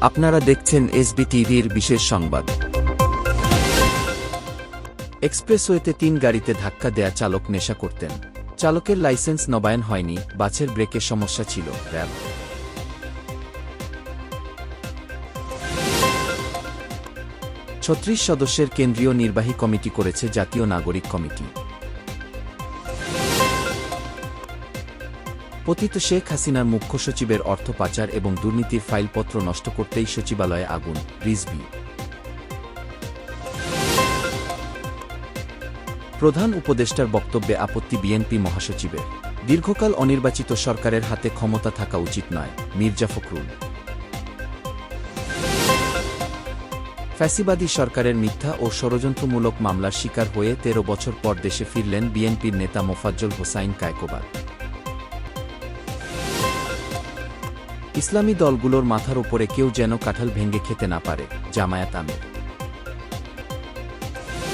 আপনারা দেখছেন এসবি টিভির বিশেষ সংবাদ। এক্সপ্রেসওয়েতে ৩ গাড়িতে ধাক্কা দেয়া চালক নেশা করতেন। চালকের লাইসেন্স নবায়ন হয়নি, বাসের ব্রেকের সমস্যা ছিল। র্যাব ৩৬ সদস্যের কেন্দ্রীয় নির্বাহী কমিটি করেছে জাতীয় নাগরিক কমিটি। পতিত শেখ হাসিনার মুখ্য সচিবের অর্থ পাচার এবং দুর্নীতির ফাইলপত্র নষ্ট করতেই সচিবালয়ে আগুন। রিজভী প্রধান উপদেষ্টার বক্তব্যে আপত্তি বিএনপি মহাসচিবের। দীর্ঘকাল অনির্বাচিত সরকারের হাতে ক্ষমতা থাকা উচিত নয়, মির্জা ফখরুল। ফ্যাসিবাদী সরকারের মিথ্যা ও ষড়যন্ত্রমূলক মামলার শিকার হয়ে ১৩ বছর পর দেশে ফিরলেন বিএনপির নেতা মোফাজ্জল হোসাইন কায়কোবাদ। ইসলামী দলগুলোর মাথার ওপরে কেউ যেন কাঁঠাল ভেঙে খেতে না পারে, জামায়াত আমির।